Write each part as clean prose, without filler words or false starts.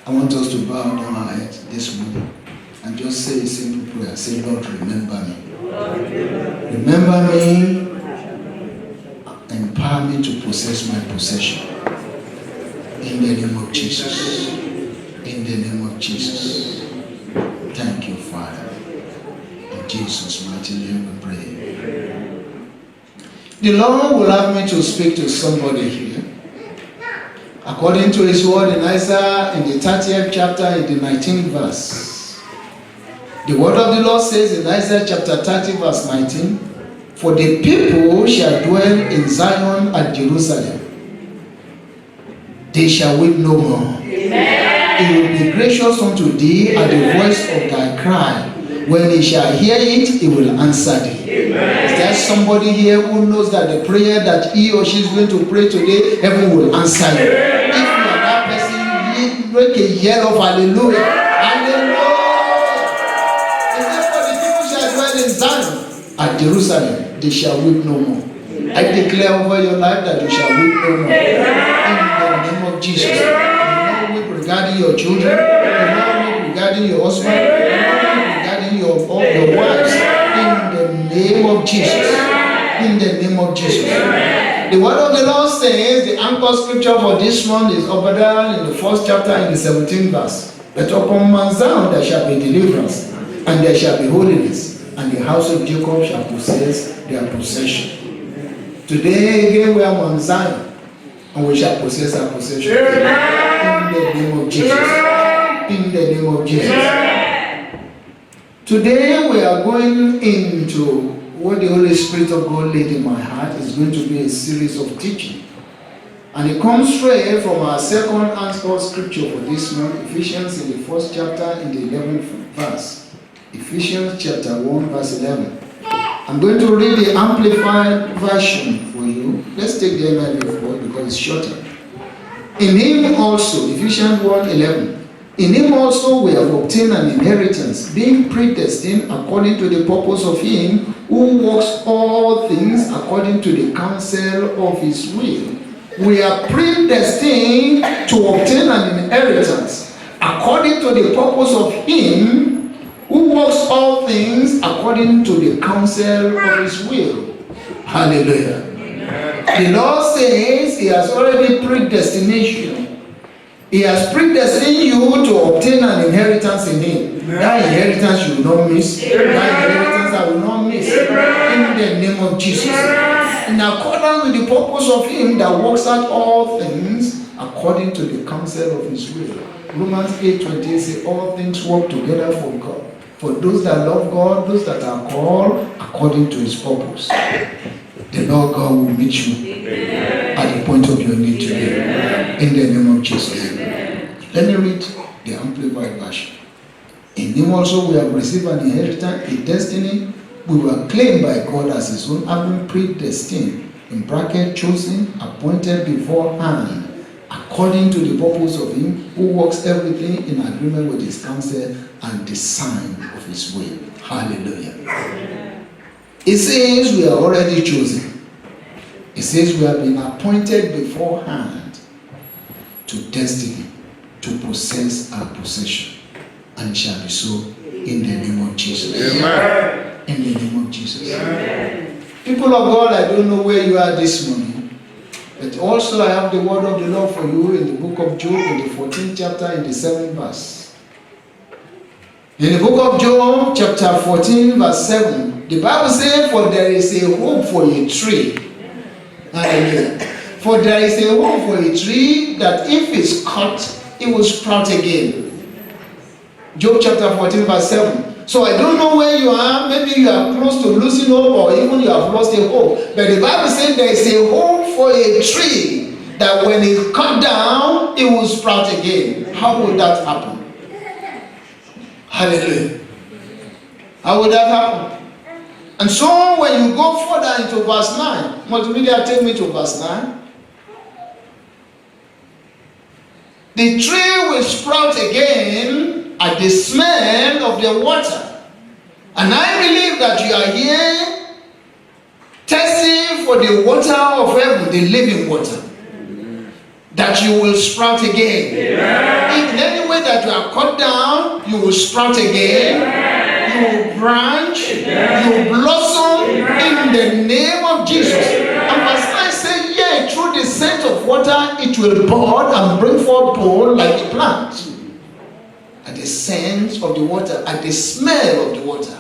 I want us to bow down our heads this morning and just say a simple prayer. Say, Lord, remember me. Remember me. Empower me to possess my possession. In the name of Jesus. In the name of Jesus. Thank you, Father. In Jesus' mighty name we pray. The Lord will have me to speak to somebody here. According to his word in Isaiah in the 30th chapter in the 19th verse. The word of the Lord says in Isaiah chapter 30 verse 19, for the people shall dwell in Zion and Jerusalem. They shall weep no more. Amen. He will be gracious unto thee at the voice of thy cry. When he shall hear it, he will answer thee. Amen. Is there somebody here who knows that the prayer that he or she is going to pray today, heaven will answer you? Amen. If you are that person, make a yell of hallelujah. Hallelujah. And therefore the people shall dwell in Zion at Jerusalem. They shall weep no more. Amen. I declare over your life that you shall weep no more. Amen. In the name of Jesus. You will not weep regarding your children. You will not weep regarding your husband. You will not weep regarding your wives. In the name of Jesus. In the name of Jesus. The word of the Lord says, the anchor scripture for this month is Obadiah in the 1st chapter in the 17th verse. But upon Mount Zion there shall be deliverance, and there shall be holiness, and the house of Jacob shall possess their possession. Today again we are on Zion, and we shall possess our possession. In the name of Jesus. In the name of Jesus. Today we are going into what the Holy Spirit of God laid in my heart. Is going to be a series of teaching. And it comes straight from our second anchor scripture for this month, Ephesians in the 1st chapter in the 11th verse. Ephesians chapter 1 verse 11. I'm going to read the amplified version for you. Let's take the NIV for it because it's shorter. In him also, Ephesians 1:11. In him also we have obtained an inheritance, being predestined according to the purpose of him who works all things according to the counsel of his will. We are predestined to obtain an inheritance according to the purpose of him who works all things according to the counsel of his will. Hallelujah. The Lord says he has already predestination. He has predestined you to obtain an inheritance in him. Amen. That inheritance you will not miss. Amen. That inheritance I will not miss. Amen. In the name of Jesus. In accordance with the purpose of him that works out all things according to the counsel of his will. Romans 8:28 says all things work together for God. For those that love God, those that are called according to his purpose. The Lord God will meet you at the point of your need today. In the name of Jesus. Let me read the amplified version. In him also we have received an inheritance, a destiny. We were claimed by God as his own, having predestined, in bracket chosen, appointed beforehand, according to the purpose of him who works everything in agreement with his counsel and design of his will. Hallelujah. It says we are already chosen. It says we have been appointed beforehand to destiny, to possess our possession, and it shall be so in the name of Jesus. Amen. In the name of Jesus. Amen. People of God, I don't know where you are this morning, but also I have the word of the Lord for you in the book of Job in the 14th chapter in the 7th verse. In the book of Job chapter 14 verse 7, the Bible says, for there is a hope for a tree. Hallelujah. For there is a hope for a tree that if it's cut, it will sprout again. Job chapter 14 verse 7. So I don't know where you are. Maybe you are close to losing hope, or even you have lost a hope. But the Bible says there is a hope for a tree that when it's cut down, it will sprout again. How would that happen? Hallelujah. How would that happen? And so when you go further into verse 9, multimedia, take me to verse 9. The tree will sprout again at the smell of the water. And I believe that you are here testing for the water of heaven, the living water, that you will sprout again. Yeah. In any way cut down, you will sprout again. You will branch. You will blossom in the name of Jesus. And verse 9 says, yea, through the scent of water it will bud and bring forth bole like a plant. At the scent of the water, at the smell of the water.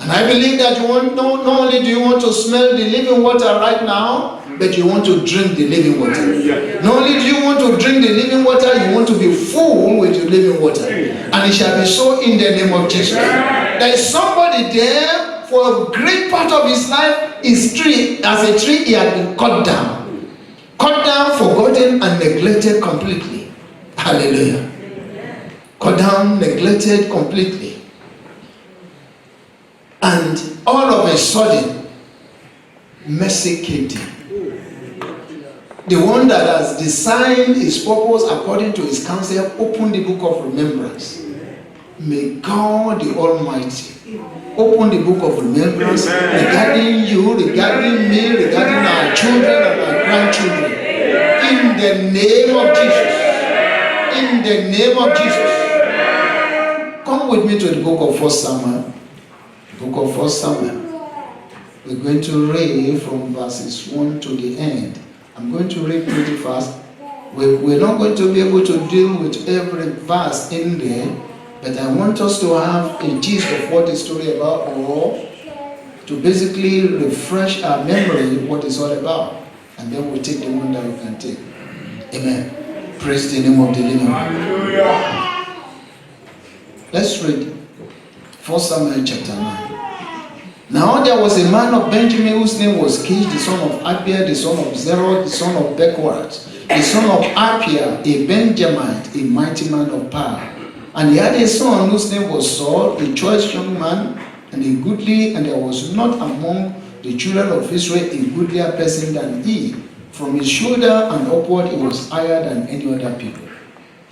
And I believe that you want, not only do you want to smell the living water right now, but you want to drink the living water. Not only do you want to drink the living water, you want to be full with the living water. And it shall be so in the name of Jesus. There is somebody there, for a great part of his life, his tree, as a tree, he had been cut down. Cut down, forgotten, and neglected completely. Hallelujah. Cut down, neglected completely. And all of a sudden, mercy came to him. The one that has designed his purpose according to his counsel opened the book of remembrance. May God the Almighty open the book of remembrance regarding you, regarding me, regarding our children and our grandchildren. In the name of Jesus. In the name of Jesus. Come with me to the book of 1 Samuel. Book of 1 Samuel. We're going to read from verses 1 to the end. I'm going to read pretty fast. We're not going to be able to deal with every verse in there, but I want us to have a gist of what the story is about, or to basically refresh our memory what it's all about. And then we'll take the one that we can take. Amen. Praise the name of the living God. Let's read 1 Samuel chapter 9. Now there was a man of Benjamin whose name was Kish, the son of Abiel, the son of Zerah, the son of Bechorath, the son of Apia, a Benjamite, a mighty man of power. And he had a son whose name was Saul, a choice young man, and a goodly, and there was not among the children of Israel a goodlier person than he. From his shoulder and upward he was higher than any other people.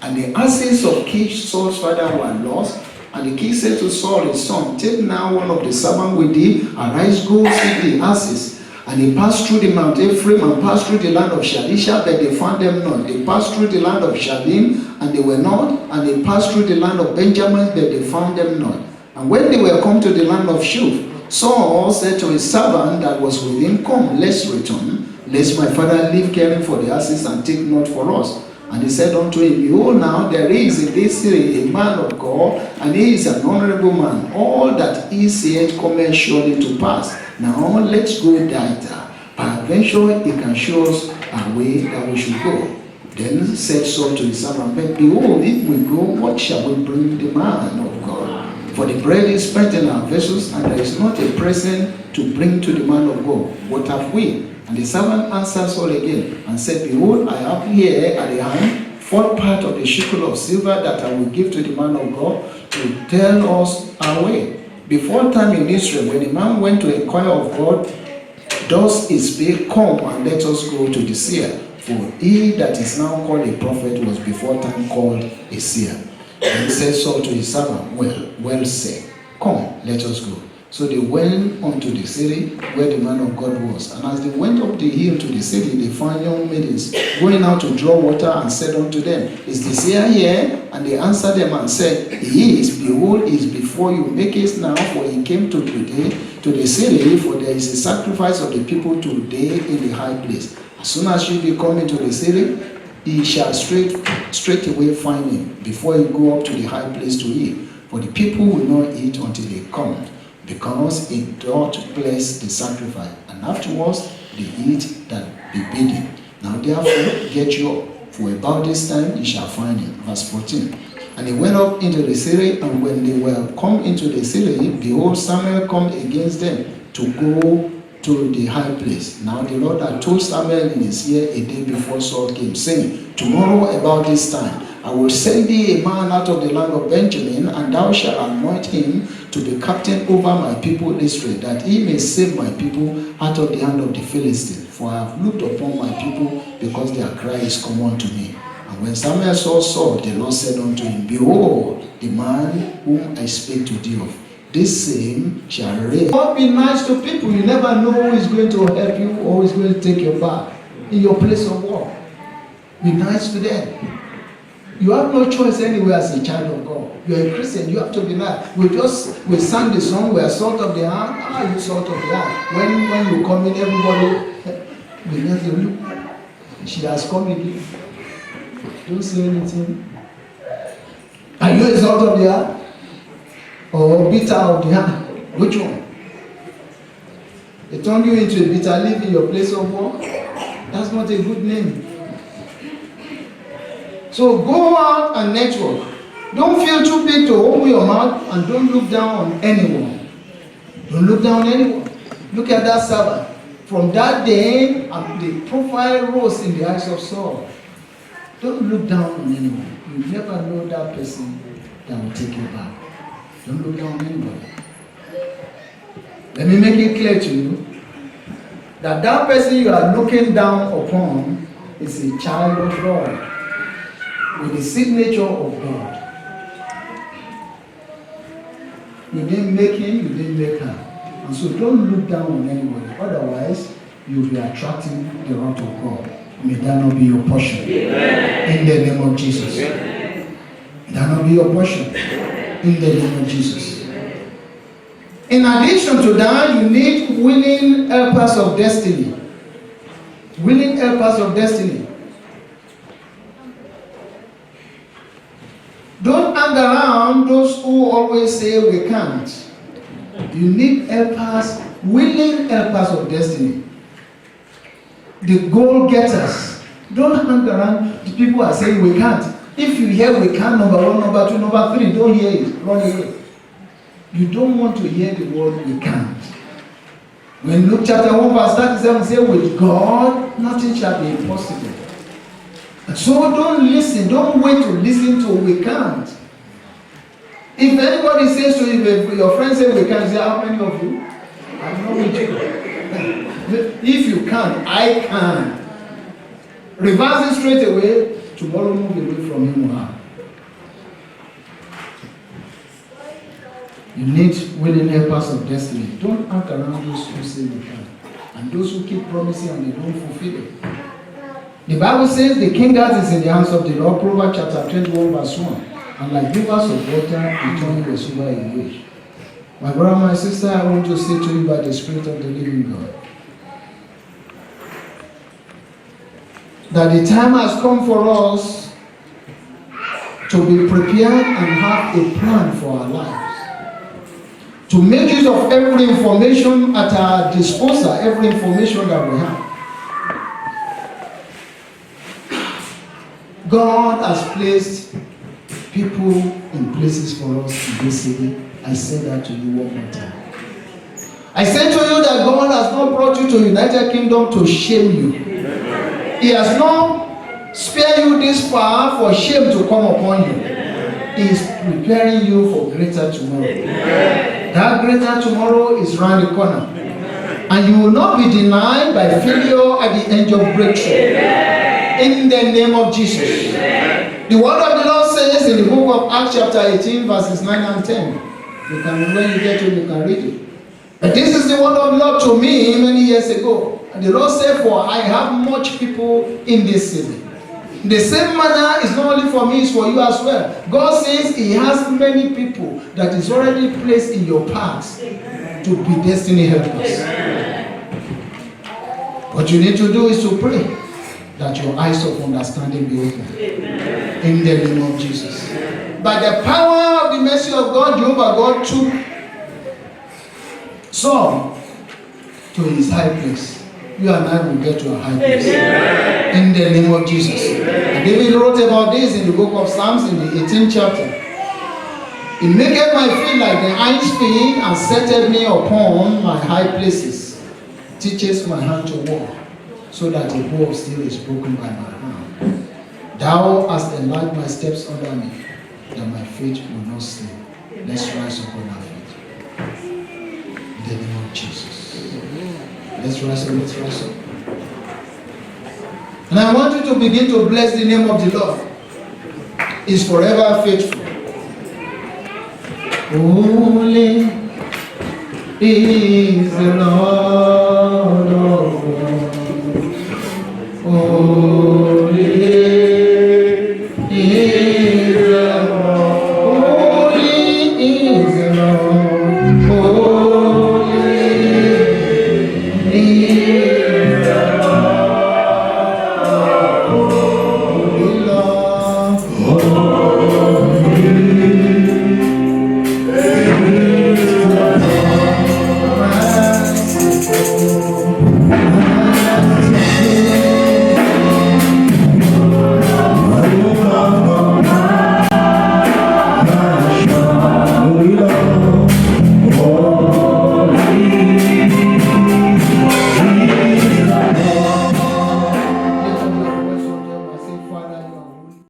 And the asses of Kish, Saul's father, were lost. And the king said to Saul his son, take now one of the servants with thee, arise, go see the asses. And he passed through the Mount Ephraim and passed through the land of Shalisha, but they found them not. They passed through the land of Shalim, and they were not. And they passed through the land of Benjamin, but they found them not. And when they were come to the land of Shuf, Saul said to his servant that was with him, come, let's return, lest my father leave caring for the asses and take not for us. And he said unto him, behold, now there is in this city a man of God, and he is an honorable man. All that he said cometh surely to pass. Now let's go thither. Peradventure he can show us a way that we should go. Then said Saul to his servant, but behold, if we go, what shall we bring the man of God? For the bread is spent in our vessels, and there is not a present to bring to the man of God. What have we? And the servant answered Saul again, and said, behold, I have here at the hand 4 part of the shekel of silver that I will give to the man of God to tell us our way. Before time in Israel, when the man went to inquire of God, thus he spake, come and let us go to the seer. For he that is now called a prophet was before time called a seer. And he said Saul to his servant, well said, come, let us go. So they went unto the city where the man of God was. And as they went up the hill to the city, they found young maidens going out to draw water, and said unto them, is the seer here? And they answered them and said, he is. Behold, he is before you. Make haste now, for he came today to the city, for there is a sacrifice of the people today in the high place. As soon as you be come into the city, he shall straightway find him, before he go up to the high place to eat. For the people will not eat until they come, because it doth bless the sacrifice, and afterwards they eat that be bidden. Now therefore get you up, for about this time ye shall find him. Verse 14. And he went up into the city, and when they were come into the city, behold, Samuel come against them to go to the high place. Now the Lord had told Samuel in his ear a day before Saul came, saying, tomorrow about this time I will send thee a man out of the land of Benjamin, and thou shalt anoint him to be captain over my people Israel, that he may save my people out of the hand of the Philistines. For I have looked upon my people, because their cry is come unto me. And when Samuel saw Saul, the Lord said unto him, behold, the man whom I spake to thee of, this same shall reign. Don't be nice to people. You never know who is going to help you or who is going to take your back in your place of work. Be nice to them. You have no choice anywhere as a child of God. You are a Christian, you have to be nice. We sang the song, we are salt of the earth. How are you salt of the earth? When you come in, everybody will let you look. She has come in. Don't say anything. Are you a salt of the earth? Or bitter of the earth? Which one? They turn you into a bitter leaf in your place of work. That's not a good name. So go out and network. Don't feel too big to open your mouth, and don't look down on anyone. Don't look down on anyone. Look at that servant. From that day, the profile rose in the eyes of Saul. Don't look down on anyone. You never know that person that will take you back. Don't look down on anybody. Let me make it clear to you that that person you are looking down upon is a child of God with the signature of God. You didn't make him, you didn't make her. And so don't look down on anybody. Otherwise, you'll be attracting the wrath of God. May that not be your portion. Amen. In the name of Jesus. Amen. May that not be your portion. In the name of Jesus. In addition to that, you need willing helpers of destiny. Willing helpers of destiny. Don't hang around those who always say we can't. You need helpers, willing helpers of destiny. The goal getters. Don't hang around the people who are saying we can't. If you hear we can't, number 1, number 2, number 3, don't hear it. Run away. You don't want to hear the word we can't. When Luke chapter 1 verse 37 says, with God, nothing shall be impossible. So don't listen. Don't wait to listen to we can't. If anybody says to you, if your friend says we can't, say, how many of you? I'm not with you. If you can't, I can. Reverse it straight away. Tomorrow move away from him or her. You need willing helpers of destiny. Don't act around those who say we can. And those who keep promising and they don't fulfill it. The Bible says the kingdom is in the hands of the Lord. Proverbs chapter 21 verse 1. And like rivers of water, he turned wheresoever he wished. My brother, my sister, I want to say to you by the Spirit of the living God that the time has come for us to be prepared and have a plan for our lives. To make use of every information at our disposal, every information that we have. God has placed people in places for us in this city. I say that to you one more time. I say to you that God has not brought you to United Kingdom to shame you. He has not spared you this far for shame to come upon you. He is preparing you for greater tomorrow. That greater tomorrow is round the corner. And you will not be denied by failure at the end of breakthrough. In the name of Jesus. The word of the Lord says in the book of Acts chapter 18 verses 9 and 10. You can, when you get to it, you can read it. But this is the word of the Lord to me many years ago. And the Lord said, for I have much people in this city. The same manner is not only for me, it's for you as well. God says he has many people that is already placed in your path to be destiny helpers. What you need to do is to pray that your eyes of understanding be open. In the name of Jesus. By the power of the mercy of God, Jehovah God took Saul to his high place. You and I will get to a high place. In the name of Jesus. And David wrote about this in the book of Psalms in the 18th chapter. He maketh my feet like the hinds feet and setteth me upon my high places. Teaches my hand to walk, so that a bow of steel is broken by my hand. Thou hast enlarged my steps under me, that my feet will not slip. Let's rise upon our feet. In the name of Jesus. Let's rise up, let's rise up. And I want you to begin to bless the name of the Lord. He's forever faithful. Holy is the Lord of all. Oh.